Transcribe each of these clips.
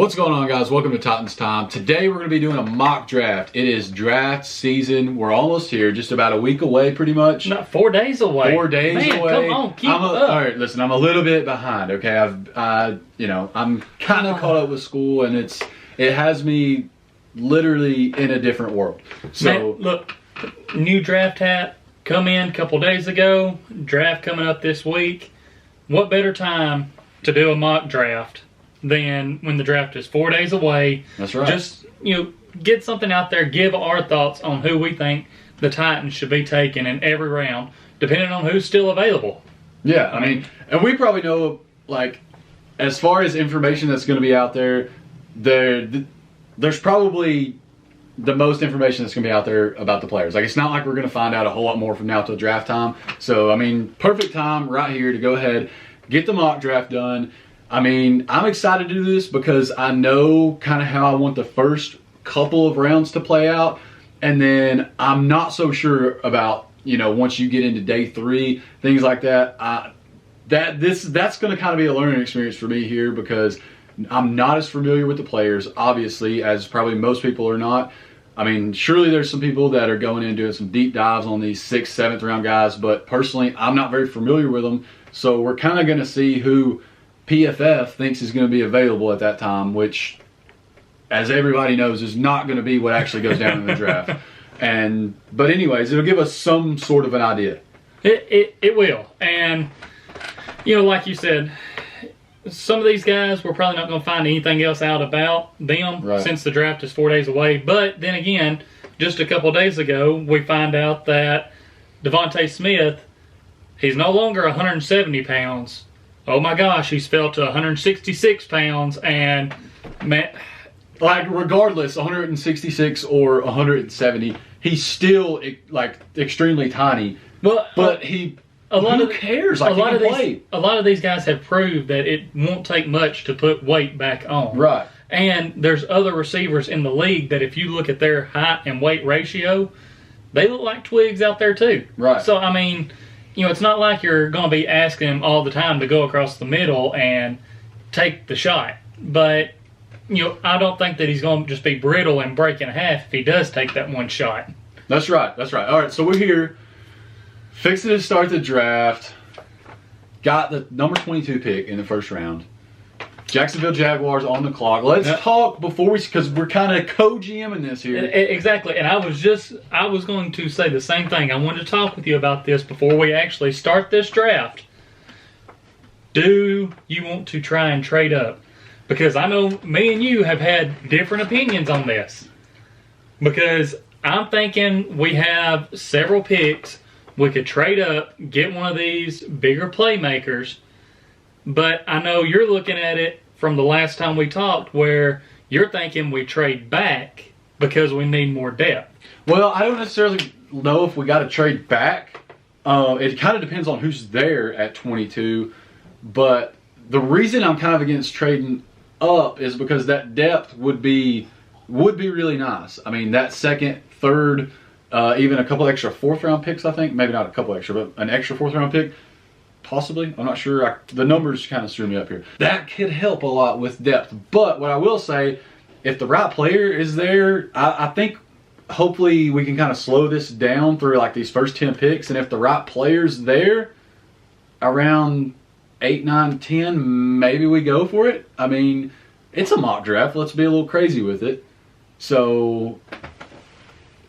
What's going on, guys? Welcome to Titans Time. Today we're going to be doing a mock draft. It is draft season. We're almost here, just about a week away pretty much. Not 4 days away. 4 days Man, away. Come on, keep up. All right, listen, I'm a little bit behind, okay? I'm kind of caught up with school, and it has me literally in a different world. So Man, look, new draft hat come in a couple days ago. Draft coming up this week. What better time to do a mock draft than when the draft is 4 days away? That's right. Just, get something out there, give our thoughts on who we think the Titans should be taking in every round, depending on who's still available. Yeah, I mean, and we probably know, like, as far as information that's going to be out there, there's probably the most information that's going to be out there about the players. Like, it's not like we're going to find out a whole lot more from now till draft time. So, I mean, perfect time right here to go ahead, get the mock draft done. I mean, I'm excited to do this because I know kind of how I want the first couple of rounds to play out. And then I'm not so sure about, once you get into day 3, things like that. That's going to kind of be a learning experience for me here because I'm not as familiar with the players, obviously, as probably most people are not. I mean, surely there's some people that are going in and doing some deep dives on these 6th, 7th round guys, but personally, I'm not very familiar with them. So we're kind of going to see who PFF thinks is going to be available at that time, which, as everybody knows, is not going to be what actually goes down in the draft. But anyways, it'll give us some sort of an idea. It will. And, like you said, some of these guys, we're probably not going to find anything else out about them since the draft is 4 days away. But then again, just a couple of days ago, we find out that Devonta Smith, he's no longer 170 pounds. Oh my gosh, he's fell to 166 pounds, and man, like regardless, 166 or 170, he's still like extremely tiny. Well, but who cares? Like, a lot of these guys have proved that it won't take much to put weight back on. Right. And there's other receivers in the league that if you look at their height and weight ratio, they look like twigs out there too. Right. So I mean, it's not like you're going to be asking him all the time to go across the middle and take the shot. But, I don't think that he's going to just be brittle and break in half if he does take that one shot. That's right. That's right. All right, so we're here, fixing to start the draft. Got the number 22 pick in the first round. Jacksonville Jaguars on the clock. Let's talk before because we're kind of co-GMing this here. Exactly, and I was going to say the same thing. I wanted to talk with you about this before we actually start this draft. Do you want to try and trade up? Because I know me and you have had different opinions on this. Because I'm thinking we have several picks. We could trade up, get one of these bigger playmakers. But I know you're looking at it from the last time we talked where you're thinking we trade back because we need more depth. Well, I don't necessarily know if we got to trade back. It kind of depends on who's there at 22. But the reason I'm kind of against trading up is because that depth would be really nice. I mean, that second, third, even a couple extra 4th round picks, I think. Maybe not a couple extra, but an extra 4th round pick. Possibly. I'm not sure. The numbers kind of screw me up here. That could help a lot with depth. But what I will say, if the right player is there, I think hopefully we can kind of slow this down through like these first 10 picks. And if the right player's there around 8, 9, 10, maybe we go for it. I mean, it's a mock draft. Let's be a little crazy with it. So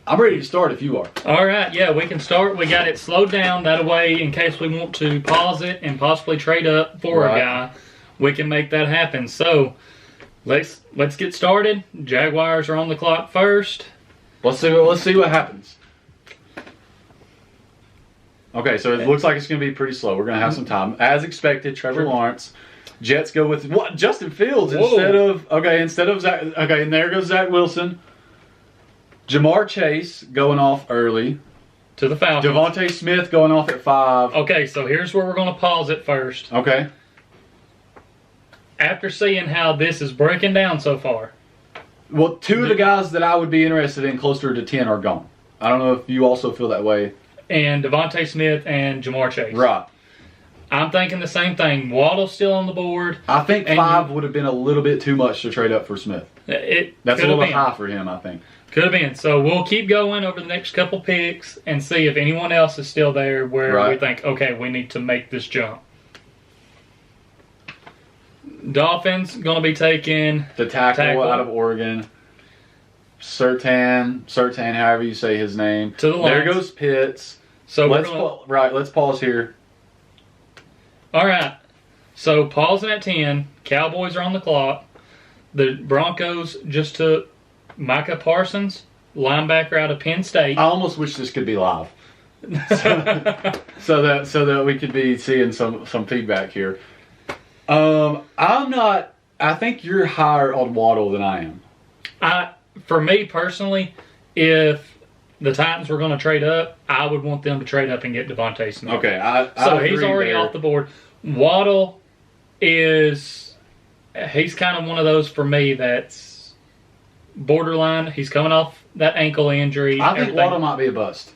I'm ready to start if you are. All right, yeah, we can start. We got it slowed down. That way, in case we want to pause it and possibly trade up for a guy, we can make that happen. So let's get started. Jaguars are on the clock first. Let's see what happens. Okay, so it looks like it's going to be pretty slow. We're going to have some time. As expected, Trevor Lawrence. Jets go with what? Justin Fields instead of Zach. Okay, and there goes Zach Wilson. Jamar Chase going off early. To the Falcons. Devonta Smith going off at 5. Okay, so here's where we're going to pause it first. Okay. After seeing how this is breaking down so far. Well, 2 of the guys that I would be interested in closer to 10 are gone. I don't know if you also feel that way. And Devonta Smith and Jamar Chase. Right. I'm thinking the same thing. Waddle's still on the board. I think 5 would have been a little bit too much to trade up for Smith. That's a little bit high for him, I think. Could have been. So we'll keep going over the next couple picks and see if anyone else is still there where we think, okay, we need to make this jump. Dolphins going to be taking the tackle out of Oregon. Sertan, however you say his name. To the there goes Pitts. So let's pause here. All right. So pausing at 10. Cowboys are on the clock. The Broncos just took Micah Parsons, linebacker out of Penn State. I almost wish this could be live, so that we could be seeing some feedback here. I'm not. I think you're higher on Waddle than I am. For me personally, if the Titans were going to trade up, I would want them to trade up and get Devonta Smith. Okay, so he's already off the board. Waddle he's kind of one of those for me that's borderline. He's coming off that ankle injury. I think Waddle might be a bust.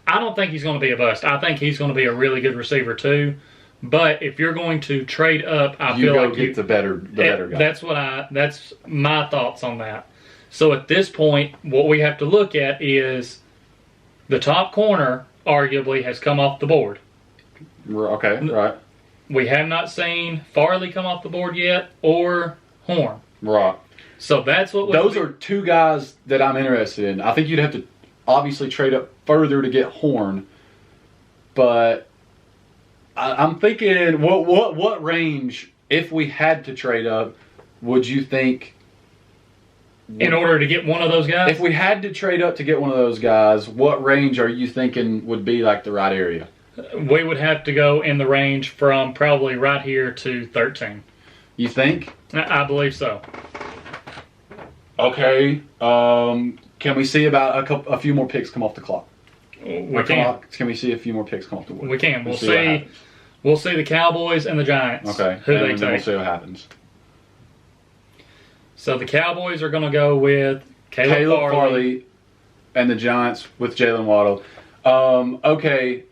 I don't think he's going to be a bust. I think he's going to be a really good receiver too. But if you're going to trade up, I feel like get the better guy. That's my thoughts on that. So at this point, what we have to look at is the top corner arguably has come off the board. Okay, right. We have not seen Farley come off the board yet, or Horn. Right. So that's what those are two guys that I'm interested in. I think you'd have to obviously trade up further to get Horn, but I'm thinking what range, if we had to trade up, would you think? In order to get one of those guys? If we had to trade up to get one of those guys, what range are you thinking would be like the right area? We would have to go in the range from probably right here to 13. You think? I believe so. Okay. Can we see about a few more picks come off the clock? We can. Can we see a few more picks come off the board? We can. We'll see. We'll see the Cowboys and the Giants. Okay. Who they take. We'll see what happens. So the Cowboys are going to go with Caleb Farley and the Giants with Jalen Waddle. Okay.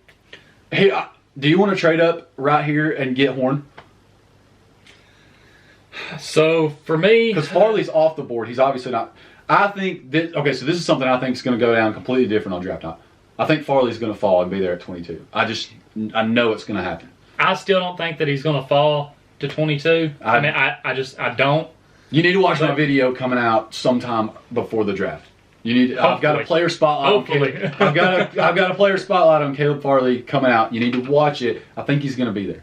Hey, do you want to trade up right here and get Horn? So for me, because Farley's off the board, he's obviously not. I think that. Okay, so this is something I think is going to go down completely different on draft night. I think Farley's going to fall and be there at 22. I know it's going to happen. I still don't think that he's going to fall to 22. I don't. You need to watch my video coming out sometime before the draft. You need. I've got a player spotlight. Hopefully, I've got a player spotlight on Caleb Farley coming out. You need to watch it. I think he's going to be there.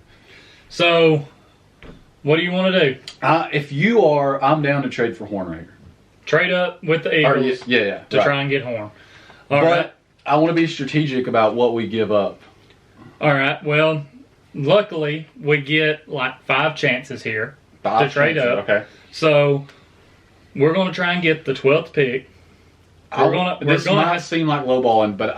So, what do you want to do? If you are, I'm down to trade for Horn right here. Trade up with the Eagles. To try and get Horn. All right. I want to be strategic about what we give up. All right. Well, luckily we get like 5 chances here to trade up. Okay. So we're going to try and get the 12th pick. This might seem like lowballing, but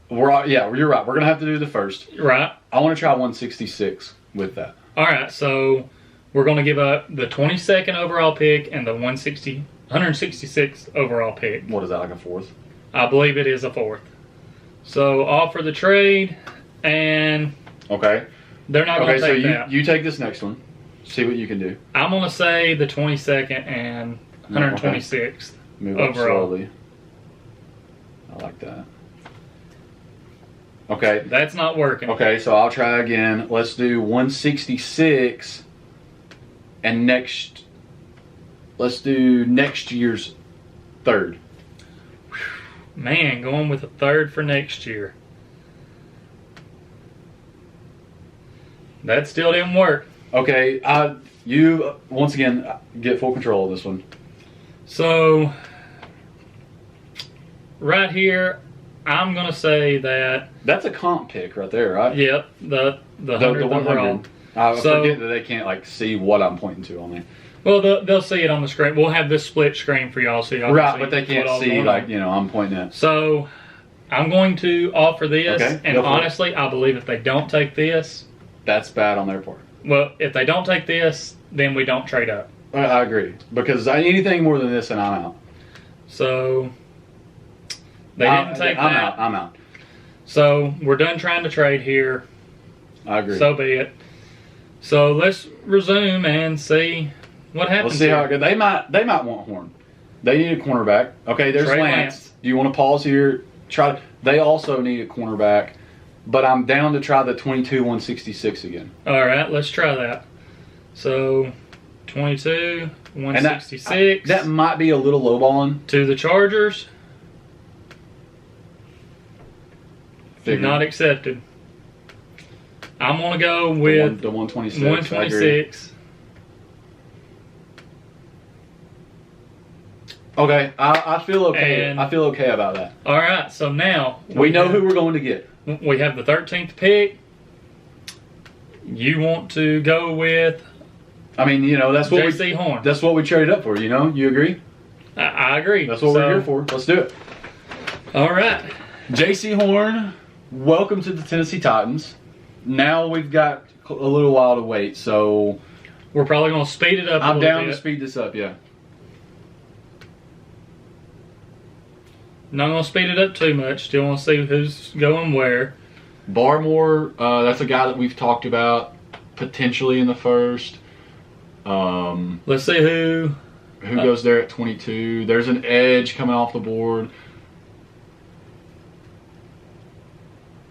you're right. We're going to have to do the first. Right. I want to try 166 with that. All right. So we're going to give up the 22nd overall pick and the 166th overall pick. What is that, like a 4th? I believe it is a 4th. So offer the trade, and okay, they're not going to take that. Okay, so you take this next one. See what you can do. I'm going to say the 22nd and 126th Move overall. Up slowly. I like that. Okay. That's not working. Okay, so I'll try again. Let's do 166 and let's do next year's 3rd. Man, going with a 3rd for next year. That still didn't work. Okay, you once again get full control of this one. So right here, I'm gonna say that's a comp pick right there, right? Yep, the 100th overall. I forget that they can't see what I'm pointing to on there. Well, they'll see it on the screen. We'll have this split screen for y'all, so y'all right, can see but they can't see I'm pointing at. So I'm going to offer this, and honestly, I believe if they don't take this, that's bad on their part. Well, if they don't take this, then we don't trade up. I agree, because anything more than this, and I'm out. So they didn't take that. I'm out. So we're done trying to trade here. I agree. So be it. So let's resume and see what happens. Let's see how it goes. They might want Horn. They need a cornerback. Okay, there's Lance. Do you want to pause here? They also need a cornerback, but I'm down to try the 22-166 again. All right, let's try that. So 22-166. That might be a little lowballing. To the Chargers. Not accepted. I'm going to go with the 126. 126. Okay, I feel okay. And- I feel okay about that. All right, so now We know who we're going to get. We have the 13th pick. You want to go with I mean, that's what J.C. Horn. That's what we traded up for. You agree? I agree. That's what we're here for. Let's do it. All right. J.C. Horn, welcome to the Tennessee Titans. Now we've got a little while to wait, so We're probably going to speed it up. I'm a little down bit. to speed this up. Yeah. Not going to speed it up too much. Still want to see who's going where. Barmore, that's a guy that we've talked about potentially in the first. Let's see who goes there at 22. There's an edge coming off the board.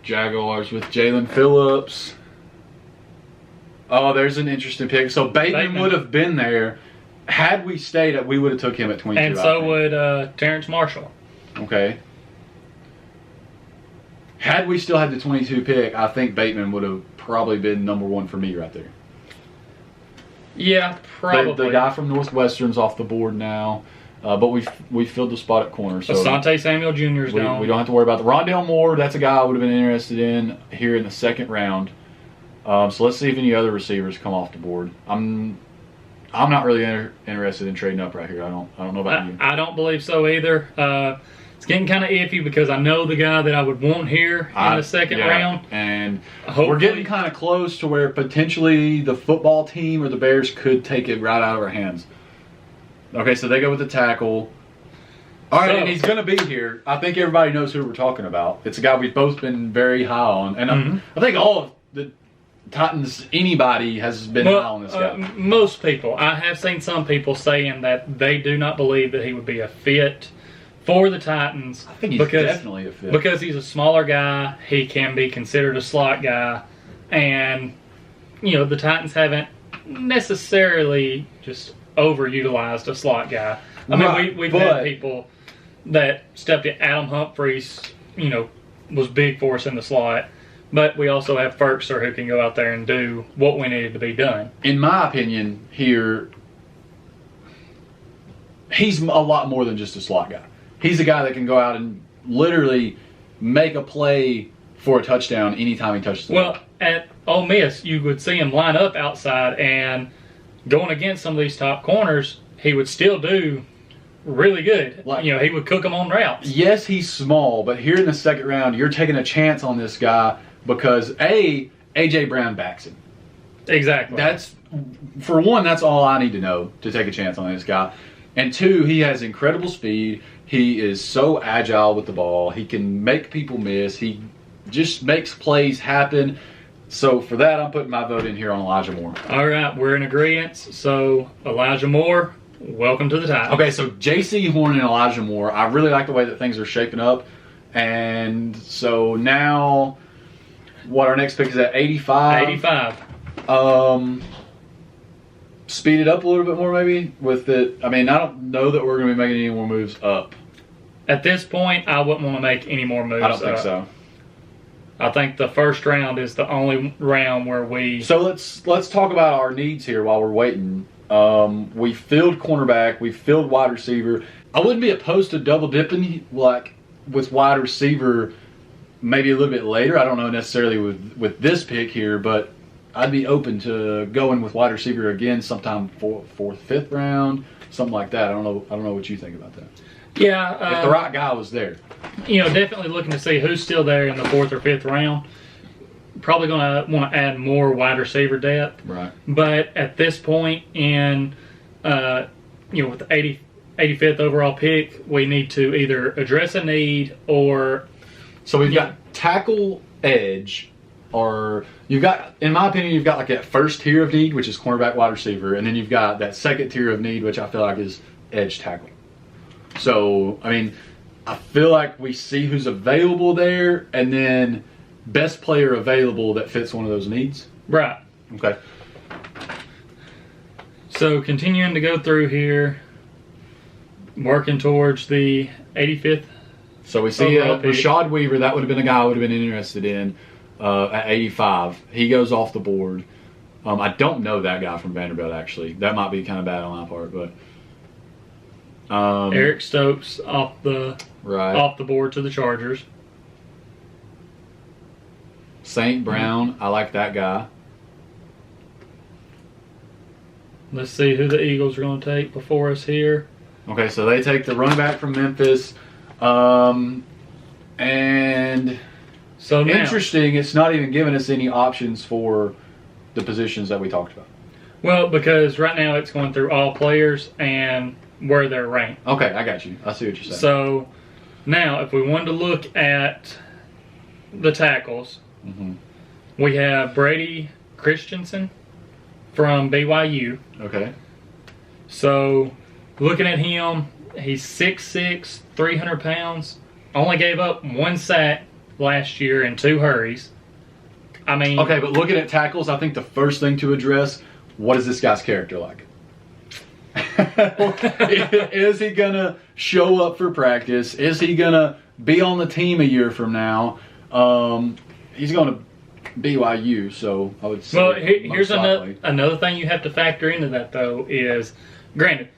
Jaguars with Jalen Phillips. Oh, there's an interesting pick. So Bateman would have been there. Had we stayed, we would have took him at 22. And so would Terrence Marshall. Okay. Had we still had the 22 pick, I think Bateman would have probably been number one for me right there. Yeah, probably. The guy from Northwestern's off the board now, but we filled the spot at corner. So Asante Samuel Jr. is gone. We don't have to worry about the Rondale Moore. That's a guy I would have been interested in here in the second round. So let's see if any other receivers come off the board. I'm not really interested in trading up right here. I don't know about you. I don't believe so either. It's getting kind of iffy because I know the guy that I would want here in the second round. And Hopefully, we're getting kind of close to where potentially the football team or the Bears could take it right out of our hands. Okay, so they go with the tackle. All right, and he's going to be here. I think everybody knows who we're talking about. It's a guy we've both been very high on. And I think all of the Titans, anybody has been high on this guy. Most people. I have seen some people saying that they do not believe that he would be a fit for the Titans. I think he's definitely a fit. Because he's a smaller guy, he can be considered a slot guy. And, the Titans haven't necessarily just overutilized a slot guy. I mean, we've had people that stepped in. Adam Humphries, was big for us in the slot. But we also have Ferkser who can go out there and do what we needed to be done. In my opinion, here, he's a lot more than just a slot guy. He's a guy that can go out and literally make a play for a touchdown anytime he touches the ball. Well, at Ole Miss, you would see him line up outside, and going against some of these top corners, he would still do really good. He would cook them on routes. Yes, he's small, but here in the second round, you're taking a chance on this guy because A.J. Brown backs him. Exactly. For one, that's all I need to know to take a chance on this guy. And two, he has incredible speed. He is so agile with the ball. He can make people miss. He just makes plays happen. So for that, I'm putting my vote in here on Elijah Moore. All right, we're in agreement. So Elijah Moore, welcome to the Titans. Okay, so J.C. Horn and Elijah Moore. I really like the way that things are shaping up. And so now, our next pick is at 85. 85. Speed it up a little bit more maybe with it. I mean, I don't know that we're going to be making any more moves up. At this point, I wouldn't want to make any more moves. I don't think so. I think the first round is the only round where we... So let's talk about our needs here while we're waiting. We filled cornerback. We filled wide receiver. I wouldn't be opposed to double dipping with wide receiver maybe a little bit later. I don't know necessarily with this pick here, but I'd be open to going with wide receiver again sometime fourth, fifth round, something like that. I don't know what you think about that. Yeah. If the right guy was there. Definitely looking to see who's still there in the fourth or fifth round. Probably going to want to add more wide receiver depth. Right. But at this point in, with the 85th overall pick, we need to either address a need or... So we've got tackle, edge, are, you've got, in my opinion, you've got like that first tier of need, which is cornerback, wide receiver, and then you've got that second tier of need, which I feel like is edge tackle. So, I mean, I feel like we see who's available there, and then best player available that fits one of those needs. Right. Okay. So continuing to go through here, working towards the 85th. So we see Rashad Weaver. That would have been a guy I would have been interested in at 85. He goes off the board. I don't know that guy from Vanderbilt, actually. That might be kind of bad on my part, but Eric Stokes off the board to the Chargers. St. Brown, I like that guy. Let's see who the Eagles are going to take before us here. Okay, so they take the running back from Memphis. And so now, interesting, it's not even giving us any options for the positions that we talked about. Well, because right now it's going through all players and where they're ranked. Okay, I got you. I see what you're saying. So now, if we wanted to look at the tackles, we have Brady Christensen from BYU. Okay. So looking at him, he's 6'6", 300 pounds. Only gave up 1 sack last year in 2 hurries. I mean... Okay, but looking at tackles, I think the first thing to address, what is this guy's character like? Is he going to show up for practice? Is he going to be on the team a year from now? He's going to BYU, so I would say. Well, here's another thing you have to factor into that, though, is, granted,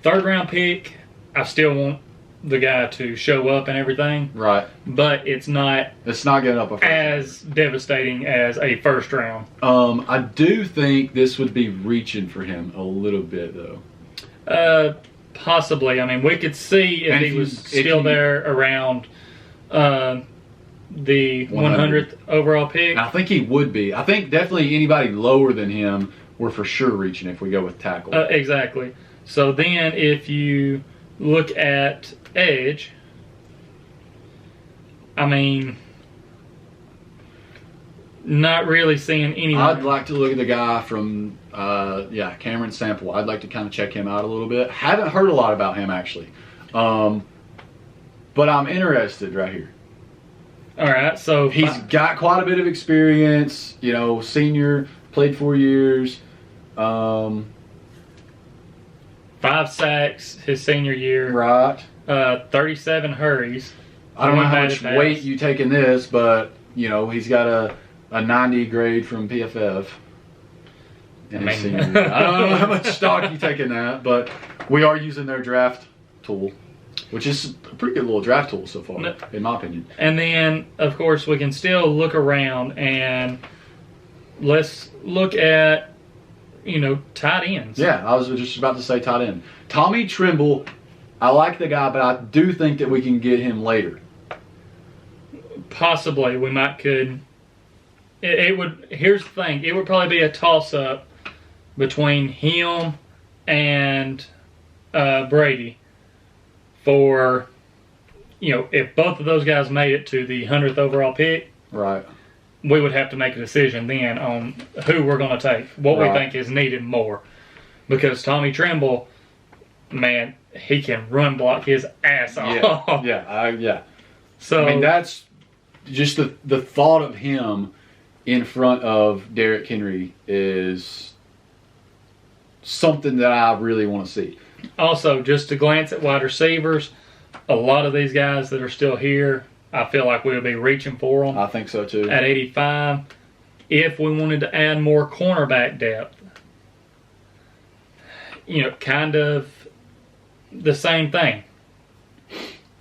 3rd round pick, I still want the guy to show up and everything. Right. But it's not getting up as devastating as a 1st round. I do think this would be reaching for him a little bit, though. Possibly. I mean, we could see if he was still there around the 100th overall pick. I think he would be. I think definitely anybody lower than him, we're for sure reaching if we go with tackle. Exactly. So then if you look at edge, I mean, not really seeing anyone. I'd like to look at the guy from, Cameron Sample. I'd like to kind of check him out a little bit. Haven't heard a lot about him, actually. But I'm interested right here. All right, so he's got quite a bit of experience. You know, senior, played 4 years. 5 sacks his senior year. Right. 37 hurries. I don't know how much weight you take in this, but you know he's got a 90 grade from PFF. I don't know how much stock you take in that, but we are using their draft tool, which is a pretty good little draft tool so far, in my opinion. And then, of course, we can still look around and let's look at, tight ends. Yeah, I was just about to say tight end. Tommy Tremble, I like the guy, but I do think that we can get him later. Possibly, we might could. Here's the thing. It would probably be a toss-up between him and Brady for, if both of those guys made it to the 100th overall pick. Right. We would have to make a decision then on who we're going to take, what we think is needed more. Because Tommy Tremble, man, he can run block his ass off. Yeah. So, I mean, that's just the thought of him in front of Derrick Henry is something that I really want to see. Also, just to glance at wide receivers, a lot of these guys that are still here, I feel like we'll be reaching for them. I think so too. At 85, if we wanted to add more cornerback depth, kind of the same thing.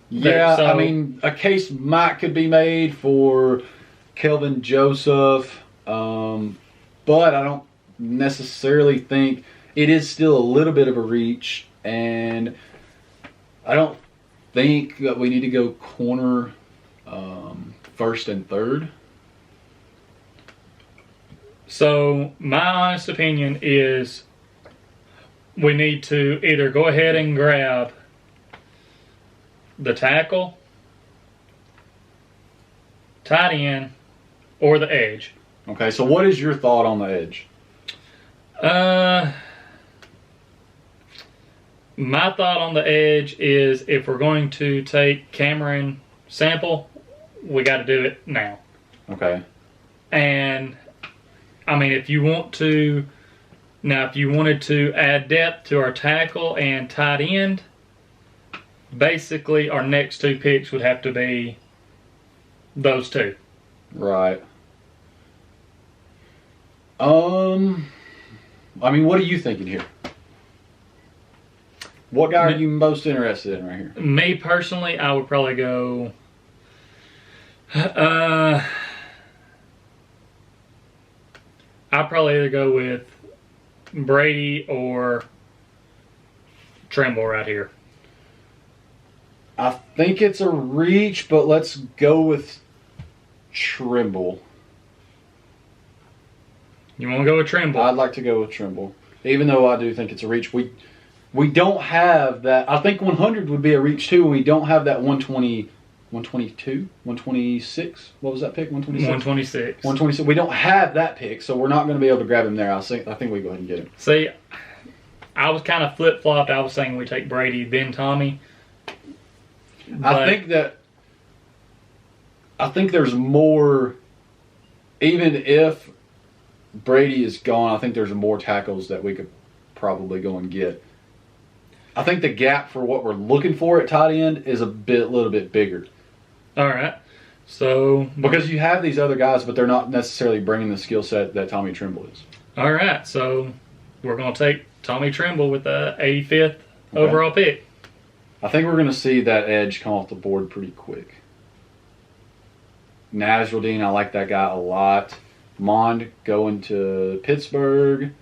Yeah, I mean, a case could be made for Kelvin Joseph, but I don't necessarily think it is still a little bit of a reach, and I don't think that we need to go corner first and third. So my honest opinion is we need to either go ahead and grab the tackle, tight end, or the edge. Okay, so what is your thought on the edge? My thought on the edge is if we're going to take Cameron Sample, we got to do it now. Okay. And I mean, if you wanted to add depth to our tackle and tight end, basically our next 2 picks would have to be those 2. Right. I mean, what are you thinking here? What guy are you most interested in right here? Me personally, I would probably go. I'd probably either go with Brady or Trimble right here. I think it's a reach, but let's go with Trimble. You want to go with Trimble? I'd like to go with Trimble, even though I do think it's a reach. We don't have that. I think 100 would be a reach too. We don't have that 120, 122, 126. What was that pick? 126. 126. 126. We don't have that pick, so we're not going to be able to grab him there. I think we go ahead and get him. See, I was kind of flip flopped. I was saying we take Brady then Tommy. I think there's more. Even if Brady is gone, I think there's more tackles that we could probably go and get. I think the gap for what we're looking for at tight end is little bit bigger. All right. So because you have these other guys, but they're not necessarily bringing the skill set that Tommy Trimble is. All right. So we're going to take Tommy Trimble with the 85th overall pick. I think we're going to see that edge come off the board pretty quick. Nashon, I like that guy a lot. Mond going to Pittsburgh.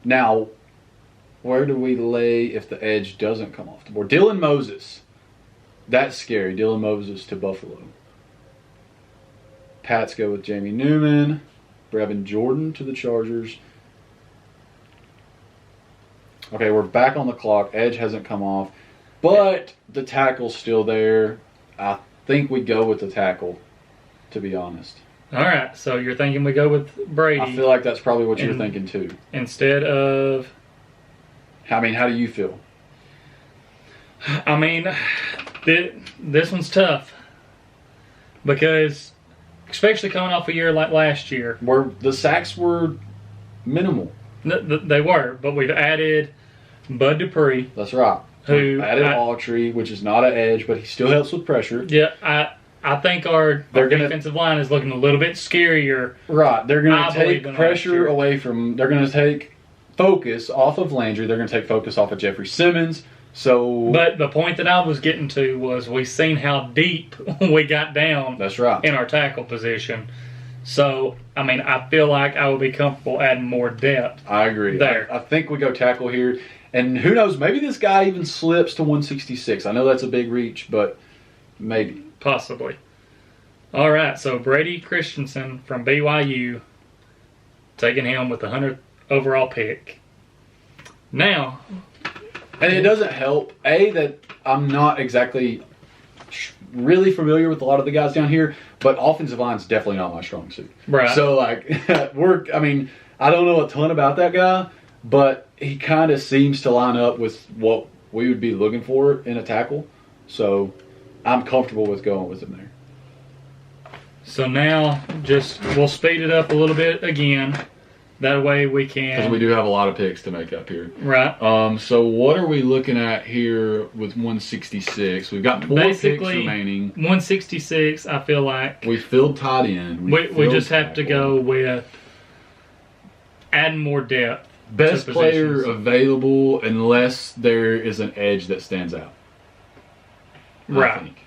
Now, where do we lay if the edge doesn't come off the board? Dylan Moses. That's scary. Dylan Moses to Buffalo. Pats go with Jamie Newman. Brevin Jordan to the Chargers. Okay, we're back on the clock. Edge hasn't come off. But the tackle's still there. I think we go with the tackle, to be honest. All right, so you're thinking we go with Brady. I feel like that's probably what you're thinking too. Instead of... I mean, how do you feel? I mean, this one's tough. Because, especially coming off a year like last year. Where the sacks were minimal. They were, but we've added Bud Dupree. That's right. Who added Autry, which is not an edge, but he still helps with pressure. Yeah, I think our defensive line is looking a little bit scarier. Right. They're going to take pressure away from... They're going to take focus off of Landry. They're going to take focus off of Jeffrey Simmons. So... But the point that I was getting to was we've seen how deep we got down. That's right. In our tackle position. So, I mean, I feel like I would be comfortable adding more depth. I agree. There. I think we go tackle here. And who knows, maybe this guy even slips to 166. I know that's a big reach, but maybe. Possibly. All right, so Brady Christensen from BYU, taking him with the 100th overall pick. Now. And it doesn't help, that I'm not exactly really familiar with a lot of the guys down here, but offensive line is definitely not my strong suit. Right. So, like, I don't know a ton about that guy, but he kind of seems to line up with what we would be looking for in a tackle. So I'm comfortable with going with him there. So now we'll speed it up a little bit again. That way we can... Because we do have a lot of picks to make up here. Right. So what are we looking at here with 166? We've got four picks remaining. 166, I feel like... We filled tight end. We just have to go with adding more depth. Best player available unless there is an edge that stands out. Right. I think.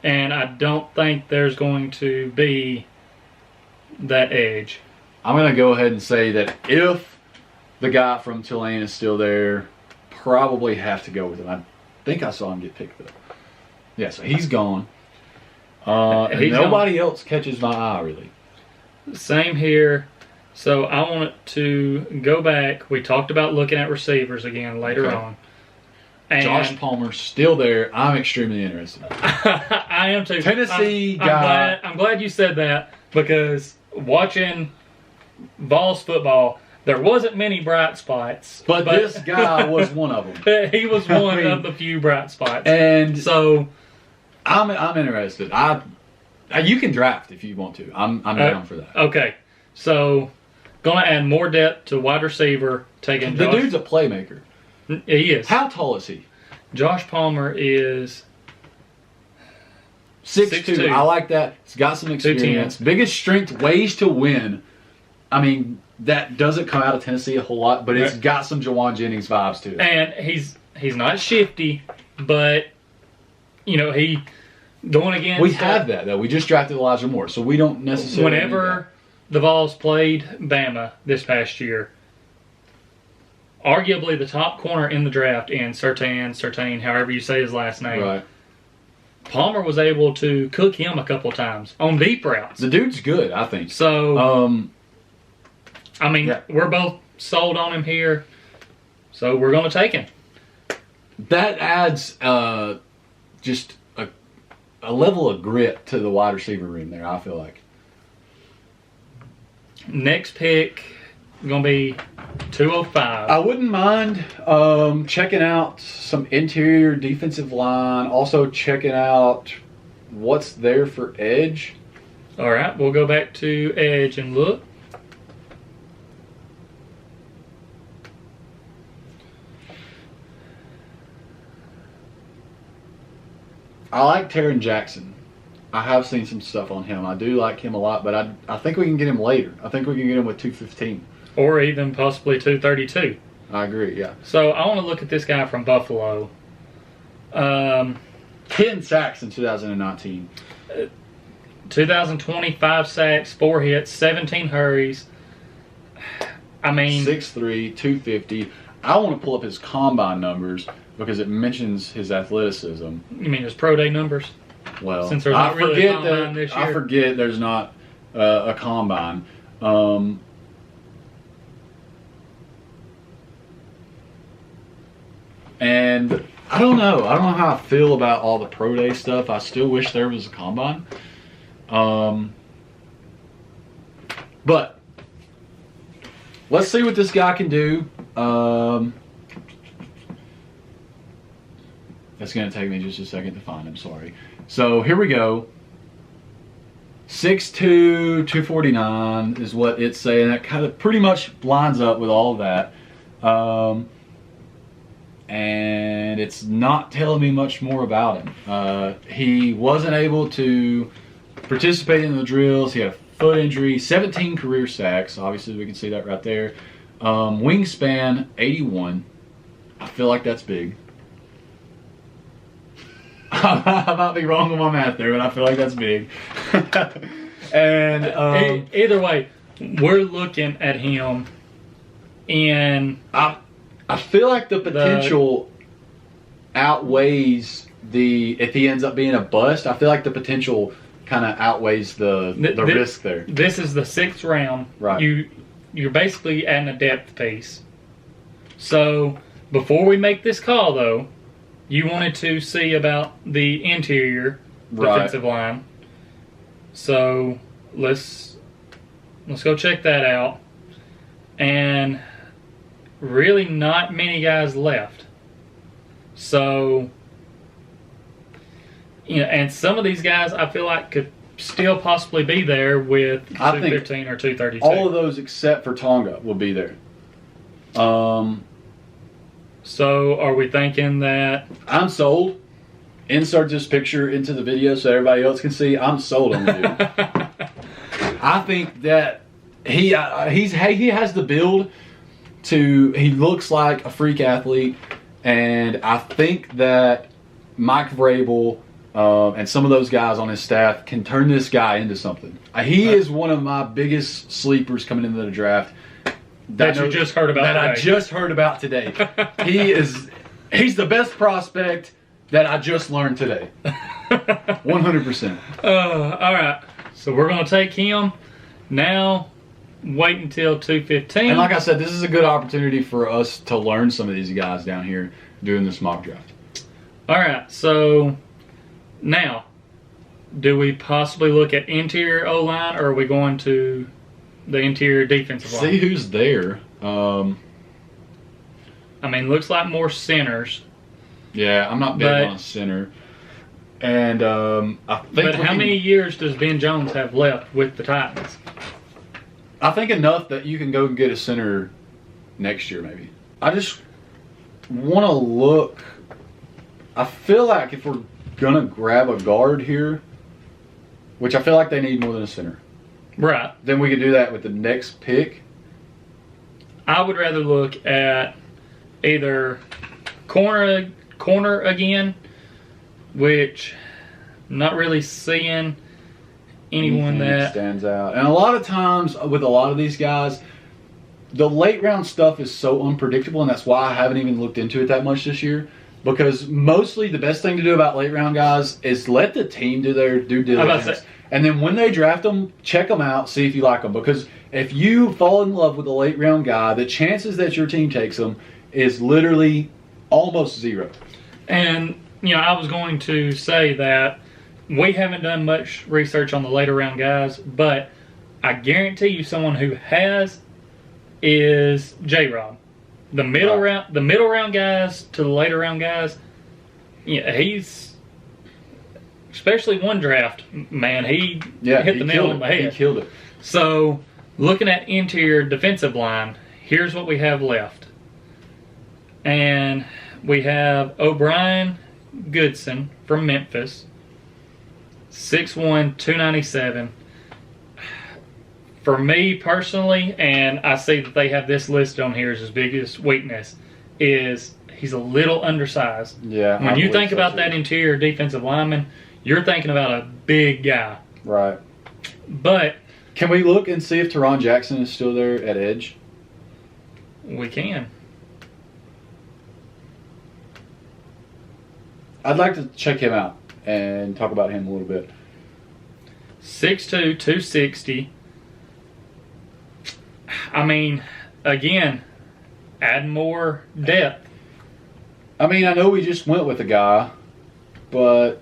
And I don't think there's going to be that edge. I'm going to go ahead and say that if the guy from Tulane is still there, probably have to go with him. I think I saw him get picked up. Yeah, so he's gone. And nobody else catches my eye, really. Same here. So I want to go back. We talked about looking at receivers again later on. And Josh Palmer's still there. I'm extremely interested. I am too. Tennessee guy. I'm glad you said that, because watching Vols football, there wasn't many bright spots. But this guy was one of them. He was one of the few bright spots. And so I'm interested. You can draft if you want to. I'm down for that. Okay. So gonna add more depth to wide receiver. Taking the dude's a playmaker. He is. How tall is he? Josh Palmer is 6'2". I like that. He's got some experience. Biggest strength, ways to win. I mean, that doesn't come out of Tennessee a whole lot, but it's got some Jawan Jennings vibes to it. And he's not shifty, but he going against. We have that though. We just drafted Elijah Moore, so we don't necessarily. Whenever the Vols played Bama this past year, arguably the top corner in the draft in Surtain, however you say his last name. Right. Palmer was able to cook him a couple times on deep routes. The dude's good, I think. So, we're both sold on him here, so we're going to take him. That adds just a level of grit to the wide receiver room there, I feel like. Next pick going to be 205. I wouldn't mind checking out some interior defensive line. Also checking out what's there for edge. All right, we'll go back to edge and look. I like Tyron Jackson. I have seen some stuff on him. I do like him a lot, but I think we can get him later. I think we can get him with 215. Or even possibly 232. I agree, yeah. So I want to look at this guy from Buffalo. 10 sacks in 2019. 2020, 5 sacks, 4 hits, 17 hurries. I mean... 6'3", 250. I want to pull up his combine numbers because it mentions his athleticism. You mean his pro day numbers? Well, since there's not really a combine this year. I forget there's not a combine. And I don't know. I don't know how I feel about all the pro day stuff. I still wish there was a combine. But let's see what this guy can do. That's going to take me just a second to find him. Sorry. So here we go. 6'2", 249 is what it's saying. That kind of pretty much lines up with all of that. And it's not telling me much more about him. He wasn't able to participate in the drills. He had a foot injury, 17 career sacks. Obviously, we can see that right there. Wingspan, 81. I feel like that's big. I might be wrong on my math there, but I feel like that's big. And either way, we're looking at him, and I feel like the potential outweighs if he ends up being a bust. I feel like the potential kind of outweighs the risk there. This is the 6th round. Right. You're basically adding a depth piece. So before we make this call, though, you wanted to see about the interior defensive line. So let's go check that out. And really not many guys left. So, and some of these guys I feel like could still possibly be there with 215 or 232. All of those except for Tonga will be there. So are we thinking that... I'm sold. Insert this picture into the video so everybody else can see. I'm sold on the dude. I think that he has the build he looks like a freak athlete, and I think that Mike Vrabel and some of those guys on his staff can turn this guy into something. He is one of my biggest sleepers coming into the draft. That you just heard about today. I just heard about today. He's the best prospect that I just learned today. 100%. All right. So we're going to take him. Now wait until 2:15. And like I said, this is a good opportunity for us to learn some of these guys down here doing this mock draft. All right, so now, do we possibly look at interior O-line, or are we going to the interior defensive line? See who's there. I mean, looks like more centers. Yeah, I'm not big on a center. And I think. But how many years does Ben Jones have left with the Titans? I think enough that you can go and get a center next year, maybe. I just want to look. I feel like if we're gonna grab a guard here, which I feel like they need more than a center, right? Then we could do that with the next pick. I would rather look at either corner again, which not really seeing anyone that stands out. And a lot of times with a lot of these guys, the late round stuff is so unpredictable, and that's why I haven't even looked into it that much this year. Because mostly the best thing to do about late round guys is let the team do their due diligence. And then when they draft them, check them out, see if you like them. Because if you fall in love with a late round guy, the chances that your team takes them is literally almost zero. And, you know, I was going to say that we haven't done much research on the later round guys, but I guarantee you someone who has is J-Rob. The middle round guys to the later round guys, yeah, he's, especially one draft, man, he hit the nail on the head. He killed it. So, looking at interior defensive line, here's what we have left. And we have O'Brien Goodson from Memphis, 6'1", 297. For me personally, and I see that they have this listed on here as his biggest weakness, is he's a little undersized. Yeah. When you think about that interior defensive lineman, you're thinking about a big guy. Right. But can we look and see if Tyron Jackson is still there at edge? We can. I'd like to check him out and talk about him a little bit. 6'2", 260. I mean, again, add more depth. I mean, I know we just went with a guy, but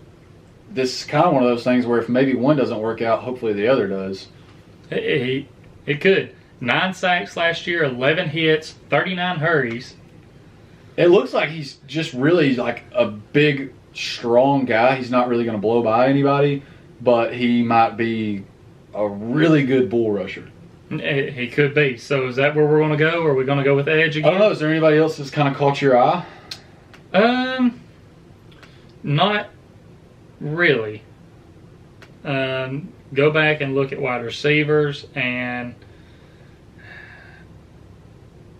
this is kind of one of those things where if maybe one doesn't work out, hopefully the other does. It could. 9 sacks last year, 11 hits, 39 hurries. It looks like he's just really like a big, strong guy. He's not really going to blow by anybody, but he might be a really good bull rusher. He could be. So is that where we're going to go? Or are we going to go with edge again? I don't know. Is there anybody else that's kind of caught your eye? Not really. Go back and look at wide receivers, and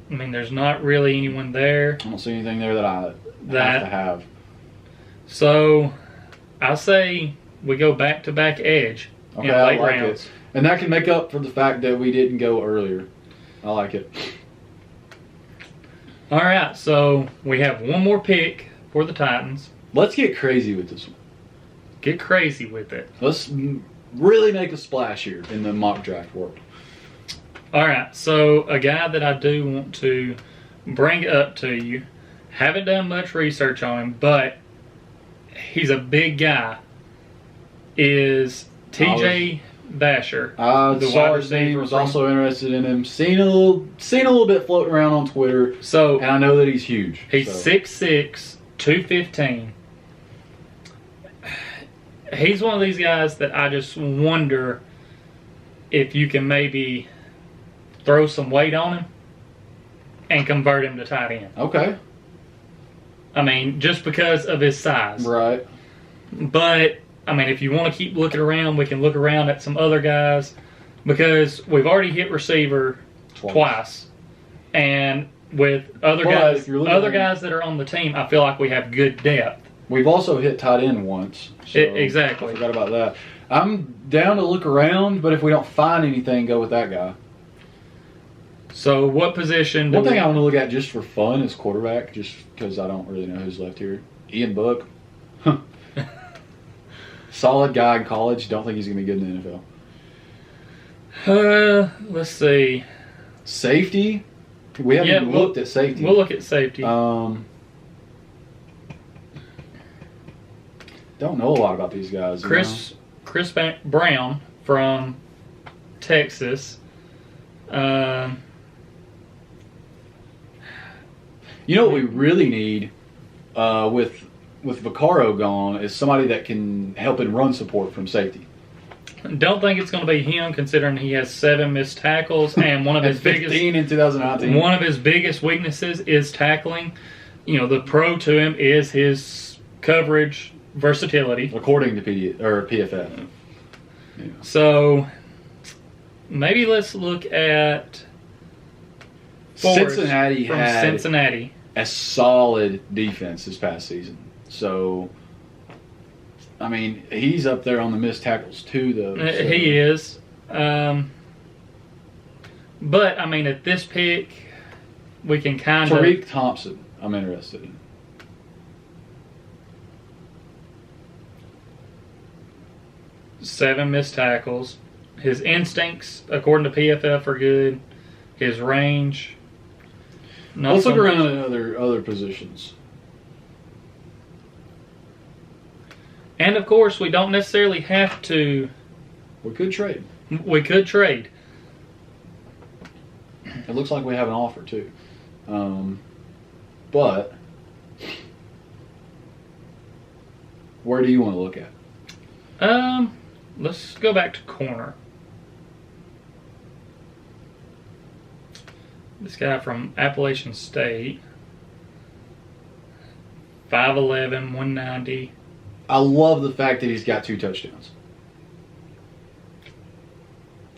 I mean, there's not really anyone there. I don't see anything there that I have to have. So I say we go back-to-back edge in late rounds. It. And that can make up for the fact that we didn't go earlier. I like it. All right, so we have one more pick for the Titans. Let's get crazy with this one. Get crazy with it. Let's really make a splash here in the mock draft world. All right, so a guy that I do want to bring up to you. Haven't done much research on him, but he's a big guy. Is TJ Vasher. The wide receiver. Was also interested in him. Seen a little bit floating around on Twitter. So, and I know that he's huge. He's 6'6", 215. He's one of these guys that I just wonder if you can maybe throw some weight on him and convert him to tight end. Okay. I mean, just because of his size. Right. But I mean, if you want to keep looking around, we can look around at some other guys because we've already hit receiver twice. And with other guys that are on the team, I feel like we have good depth. We've also hit tight end once. So exactly. I forgot about that. I'm down to look around, but if we don't find anything, go with that guy. So what position? One thing I want to look at just for fun is quarterback, just because I don't really know who's left here. Ian Book. Solid guy in college. Don't think he's going to be good in the NFL. Let's see. Safety? We haven't even looked at safety. We'll look at safety. Don't know a lot about these guys. Chris Brown from Texas. You know what we really need with Vaccaro gone is somebody that can help in run support from safety. Don't think it's going to be him, considering he has 7 missed tackles and one of his 15 in 2019. One of his biggest weaknesses is tackling. You know, the pro to him is his coverage versatility, according to PFF. Yeah. So maybe let's look at Cincinnati had Cincinnati. A solid defense this past season. So, I mean, he's up there on the missed tackles too, though. So. He is. But, I mean, at this pick, we can kind of... Tariq Thompson, I'm interested in. Seven missed tackles. His instincts, according to PFF, are good. His range... Let's look around at other positions. And, of course, we don't necessarily have to... We could trade. We could trade. It looks like we have an offer, too. But... Where do you want to look at? Let's go back to corner. This guy from Appalachian State. 5'11", 190. I love the fact that he's got 2 touchdowns.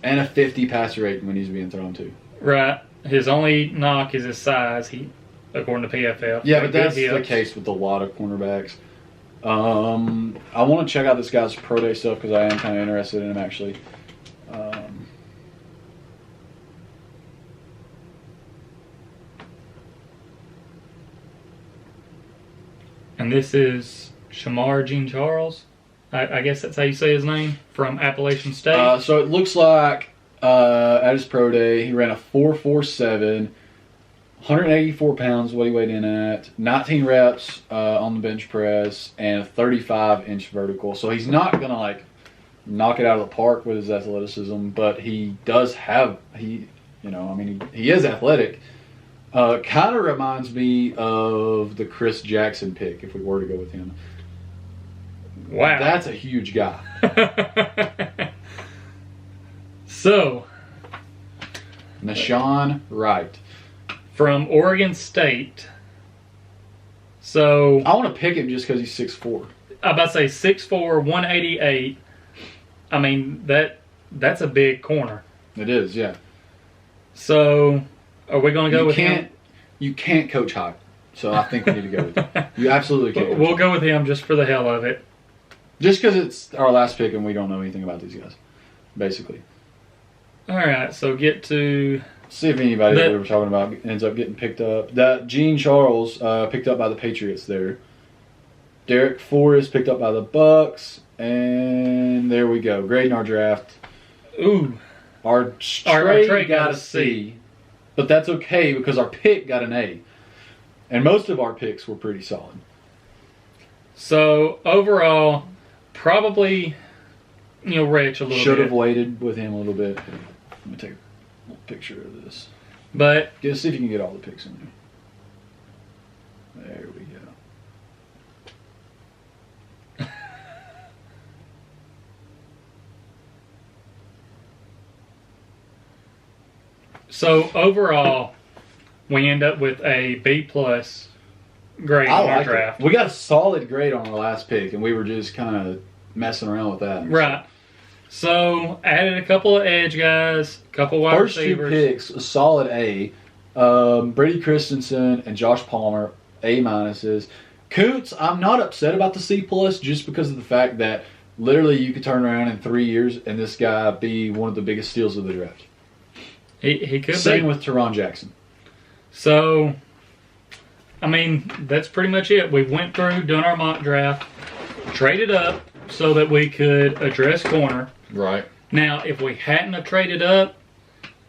And a 50 passer rating when he's being thrown to. Right. His only knock is his size, according to PFF. Yeah, but that's the case with a lot of cornerbacks. I want to check out this guy's pro day stuff because I am kind of interested in him, actually. And this is Jamar Jean-Charles. I guess that's how you say his name, from Appalachian State. So it looks like at his pro day, he ran a 4.47, 184 pounds, what he weighed in at, 19 reps on the bench press, and a 35-inch vertical. So he's not going to, knock it out of the park with his athleticism, but he does have, he is athletic. Kind of reminds me of the Chris Jackson pick, if we were to go with him. Wow. That's a huge guy. So, Nashon Wright. From Oregon State. So, I want to pick him just because he's 6'4". I'm about to say 6'4", 188. I mean, that's a big corner. It is, yeah. So, are we going to go with him? You can't coach high. So I think we need to go with him. You absolutely can't. We'll go with him just for the hell of it. Just because it's our last pick and we don't know anything about these guys, basically. All right, so get to... See if anybody that we were talking about ends up getting picked up. That Gene Charles picked up by the Patriots there. Derek Forrest picked up by the Bucks. And there we go. Grading our draft. Ooh. Our trade got a C. But that's okay because our pick got an A. And most of our picks were pretty solid. So, overall, probably, Rich a little bit. Should have waited with him a little bit. Let me take a little picture of this. But see if you can get all the picks in there. There we go. So, overall, we end up with a B+ grade on our draft. We got a solid grade on our last pick, and we were just kind of messing around with that. Right. So, added a couple of edge guys, a couple wide receivers. First 2 picks, a solid A. Brady Christensen and Josh Palmer, A-minuses. Kuntz, I'm not upset about the C+ just because of the fact that literally you could turn around in 3 years and this guy be one of the biggest steals of the draft. He could Same be. with Tyron Jackson. So, I mean, that's pretty much it. We went through, done our mock draft, traded up so that we could address corner. Right. Now, if we hadn't have traded up,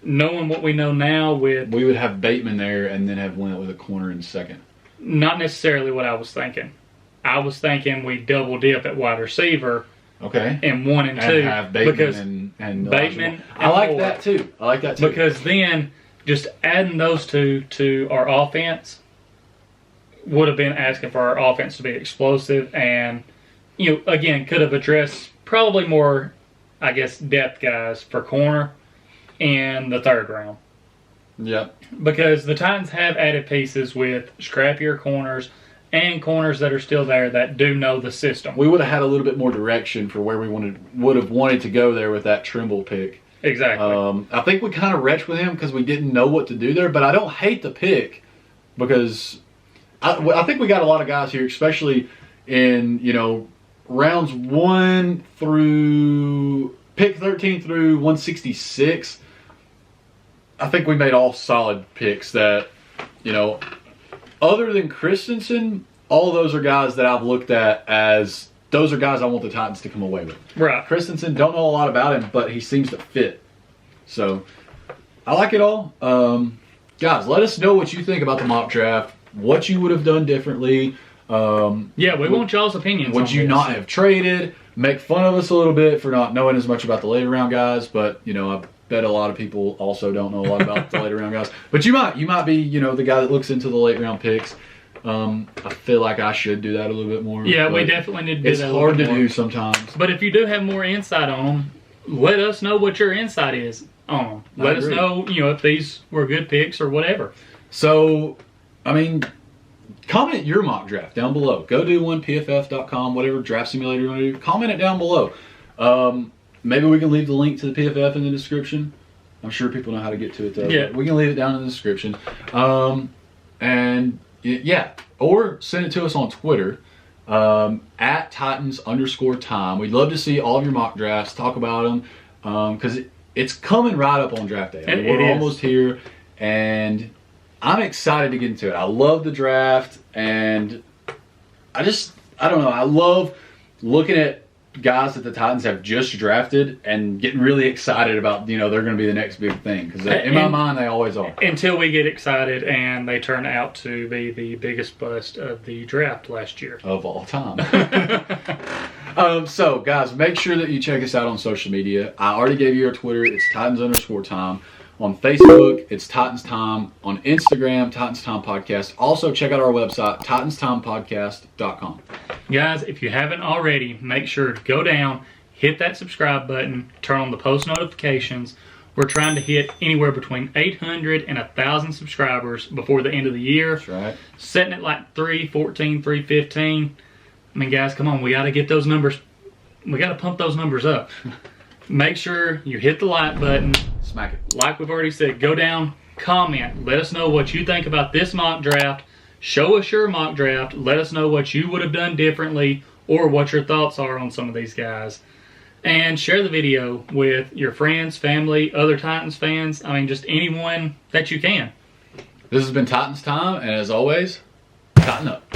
knowing what we know now with... We would have Bateman there and then have went with a corner in second. Not necessarily what I was thinking. I was thinking we double dip at wide receiver. Okay. In 1 and 2. And have Bateman because and Bateman I like Moore. that too. I like that too. Because then just adding those two to our offense would have been asking for our offense to be explosive and, you know, again, could have addressed probably more, I guess, depth guys for corner in the 3rd round. Yep. Because the Titans have added pieces with scrappier corners and corners that are still there that do know the system. We would have had a little bit more direction for where we would have wanted to go there with that Trimble pick. Exactly. I think we kind of retched with him because we didn't know what to do there, but I don't hate the pick because I think we got a lot of guys here, especially in, you know, rounds 1 through pick 13 through 166. I think we made all solid picks that, you know, other than Christensen, all those are guys that I've looked at as those are guys I want the Titans to come away with. Right. Christensen, don't know a lot about him, but he seems to fit. So, I like it all. Guys, let us know what you think about the mock draft, what you would have done differently. Yeah, we want y'all's opinions. Would you not have traded? Make fun of us a little bit for not knowing as much about the later round guys, but, you know, I bet a lot of people also don't know a lot about the later round guys. But you might be, you know, the guy that looks into the late round picks. I feel like I should do that a little bit more. Yeah, we definitely need to do that. It's hard to do sometimes. But if you do have more insight on them, let us know what your insight is on them. Let us know, you know, if these were good picks or whatever. So, I mean, comment your mock draft down below. Go do one, pff.com, whatever draft simulator you want to do. Comment it down below. Maybe we can leave the link to the PFF in the description. I'm sure people know how to get to it, though. Yeah. We can leave it down in the description. And, yeah, or send it to us on Twitter, at Titans_time. We'd love to see all of your mock drafts, talk about them, because it's coming right up on draft day. I mean, we're almost here, and I'm excited to get into it. I love the draft, and I don't know. I love looking at guys that the Titans have just drafted and getting really excited about, you know, they're going to be the next big thing. Because in my mind, they always are. Until we get excited and they turn out to be the biggest bust of the draft last year. Of all time. So, guys, make sure that you check us out on social media. I already gave you our Twitter. It's Titans_time. On Facebook, it's Titans Time. On Instagram, Titans Time Podcast. Also, check out our website, titanstimepodcast.com. Guys, if you haven't already, make sure to go down, hit that subscribe button, turn on the post notifications. We're trying to hit anywhere between 800 and 1,000 subscribers before the end of the year. That's right. Setting it like 314, 315. I mean, guys, come on. We got to get those numbers. We got to pump those numbers up. Make sure you hit the like button. Smack it. Like we've already said, go down, comment. Let us know what you think about this mock draft. Show us your mock draft. Let us know what you would have done differently or what your thoughts are on some of these guys. And share the video with your friends, family, other Titans fans. I mean, just anyone that you can. This has been Titans Time, and as always, tighten up.